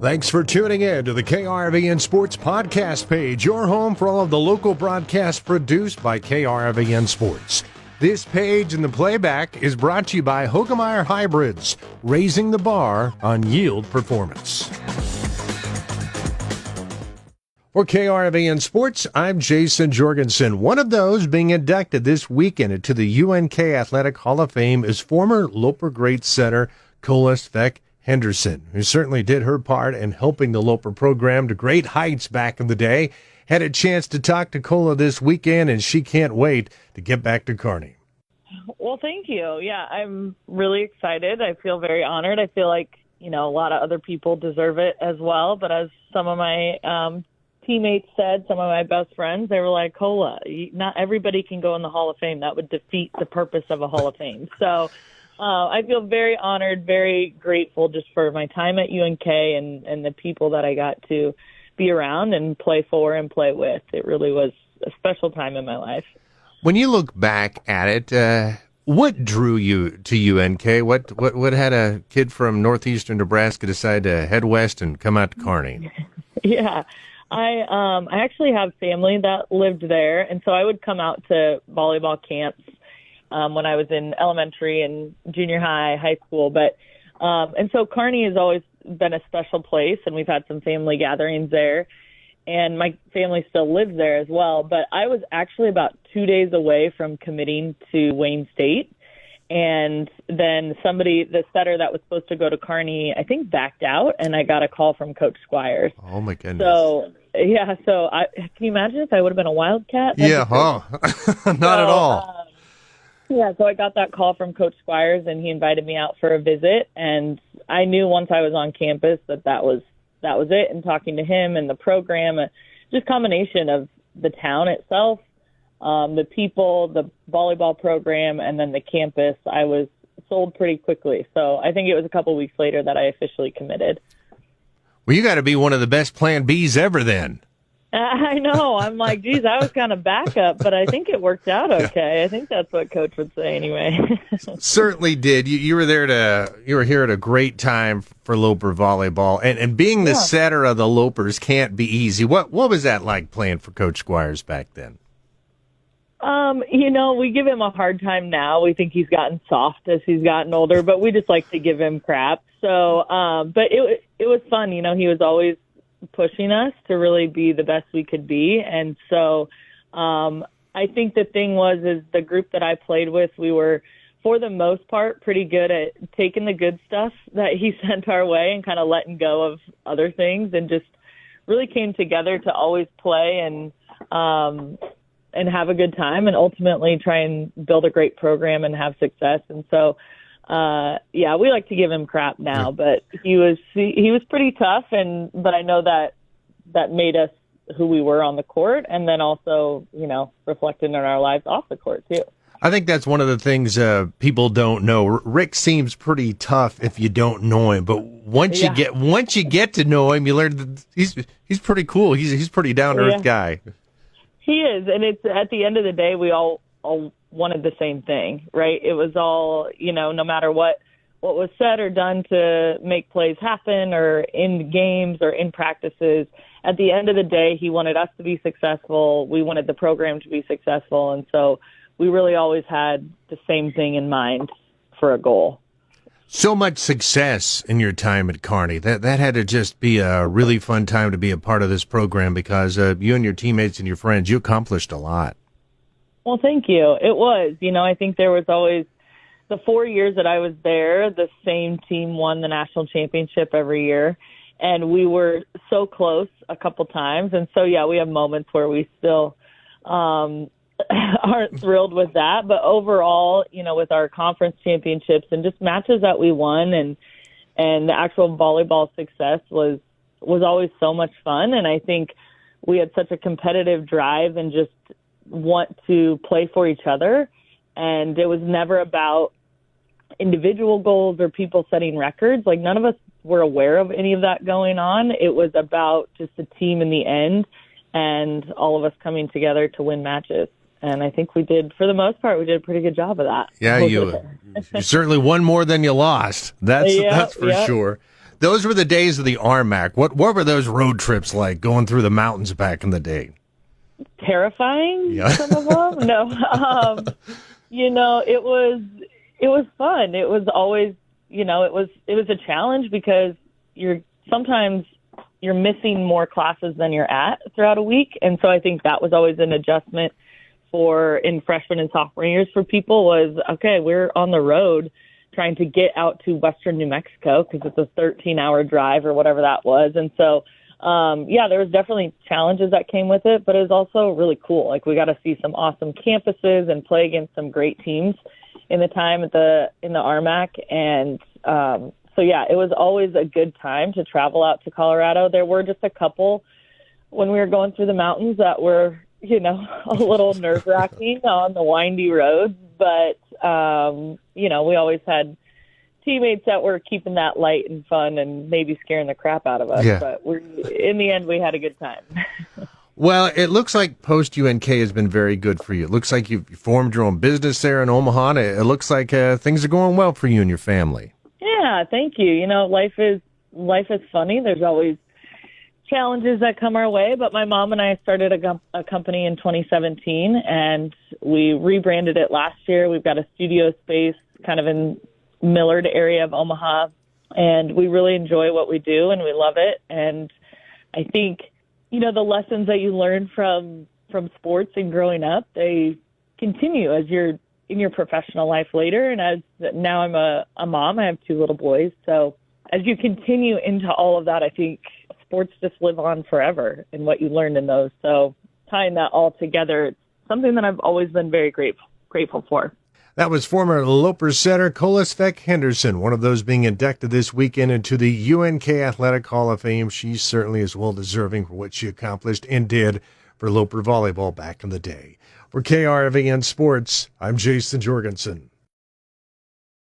Thanks for tuning in to the KRVN Sports Podcast page, your home for all of the local broadcasts produced by KRVN Sports. This page and the playback is brought to you by Hoegemeyer Hybrids, raising the bar on yield performance. For KRVN Sports, I'm Jason Jorgensen. One of those being inducted this weekend into the UNK Athletic Hall of Fame is former Loper great center Cola Svec Henderson, who certainly did her part in helping the Loper program to great heights back in the day. Had a chance to talk to Cola this weekend, and she can't wait to get back to Kearney. Well, thank you. Yeah, I'm really excited. I feel very honored. I feel like, a lot of other people deserve it as well. But as some of my teammates said, some of my best friends, they were like, Cola, not everybody can go in the Hall of Fame. That would defeat the purpose of a Hall of Fame. So I feel very honored, very grateful just for my time at UNK and the people that I got to be around and play for and play with. It really was a special time in my life. When you look back at it, what drew you to UNK? What had a kid from northeastern Nebraska decide to head west and come out to Kearney? Yeah, I actually have family that lived there, and so I would come out to volleyball camps when I was in elementary and junior high school. But and so Kearney has always been a special place, and we've had some family gatherings there. And my family still lives there as well. But I was actually about 2 days away from committing to Wayne State. And then the setter that was supposed to go to Kearney, I think, backed out, and I got a call from Coach Squires. Oh, my goodness. So, yeah, can you imagine if I would have been a Wildcat? Yeah, not at all. Yeah, so I got that call from Coach Squires, and he invited me out for a visit. And I knew once I was on campus that was it. And talking to him and the program, just combination of the town itself, the people, the volleyball program, and then the campus, I was sold pretty quickly. So I think it was a couple weeks later that I officially committed. Well, you got to be one of the best Plan Bs ever then. I know. I'm like, geez, I was kind of backup, but I think it worked out okay. I think that's what Coach would say anyway. Certainly did. You were here at a great time for Loper volleyball, and being the setter of the Lopers can't be easy. What was that like playing for Coach Squires back then? We give him a hard time now. We think he's gotten soft as he's gotten older, but we just like to give him crap. So, but it was fun. He was always pushing us to really be the best we could be. And so I think the thing is the group that I played with, we were, for the most part, pretty good at taking the good stuff that he sent our way and kind of letting go of other things, and just really came together to always play and have a good time and ultimately try and build a great program and have success. And so we like to give him crap now, but he was pretty tough, but I know that made us who we were on the court, and then also, reflected in our lives off the court too. I think that's one of the things people don't know. Rick seems pretty tough if you don't know him, but once you get to know him, you learn that he's pretty cool. He's pretty down to earth guy. He is, and it's at the end of the day, we all wanted the same thing, right? It was all, no matter what was said or done to make plays happen or in games or in practices, at the end of the day, he wanted us to be successful. We wanted the program to be successful. And so we really always had the same thing in mind for a goal. So much success in your time at Kearney. That had to just be a really fun time to be a part of this program, because you and your teammates and your friends, you accomplished a lot. Well, thank you. It was. I think there was always the 4 years that I was there, the same team won the national championship every year. And we were so close a couple times. And so, we have moments where we still aren't thrilled with that. But overall, with our conference championships and just matches that we won and the actual volleyball success was always so much fun. And I think we had such a competitive drive and just want to play for each other. And it was never about individual goals or people setting records. Like, none of us were aware of any of that going on. It was about just the team in the end and all of us coming together to win matches. And I think we did, for the most part, we did a pretty good job of that. Yeah, you certainly won more than you lost. That's for sure. Those were the days of the RMAC. What were those road trips like, going through the mountains back in the day? Terrifying, Yeah. some of them. No, it was fun. It was always, it was a challenge because sometimes you're missing more classes than you're at throughout a week. And so I think that was always an adjustment in freshman and sophomore years for people was, okay, we're on the road trying to get out to western New Mexico because it's a 13-hour drive or whatever that was. And so, there was definitely challenges that came with it, but it was also really cool. Like, we got to see some awesome campuses and play against some great teams in the time in the RMAC. And, it was always a good time to travel out to Colorado. There were just a couple when we were going through the mountains that were, a little nerve-wracking on the windy roads. But, we always had teammates that were keeping that light and fun and maybe scaring the crap out of us. Yeah. But in the end, we had a good time. Well, it looks like post-UNK has been very good for you. It looks like you've formed your own business there in Omaha. It looks like things are going well for you and your family. Yeah, thank you. Life is funny. There's always challenges that come our way, but my mom and I started a company in 2017, and we rebranded it last year. We've got a studio space kind of in Millard area of Omaha, and we really enjoy what we do, and we love it. And I think, the lessons that you learn from sports and growing up, they continue as you're in your professional life later. And now I'm a mom, I have 2 little boys. So as you continue into all of that, I think sports just live on forever in what you learned in those. So tying that all together, it's something that I've always been very grateful for. That was former Loper Setter Cola Svec Henderson, one of those being inducted this weekend into the UNK Athletic Hall of Fame. She certainly is well deserving for what she accomplished and did for Loper volleyball back in the day. For KRVN Sports, I'm Jason Jorgensen.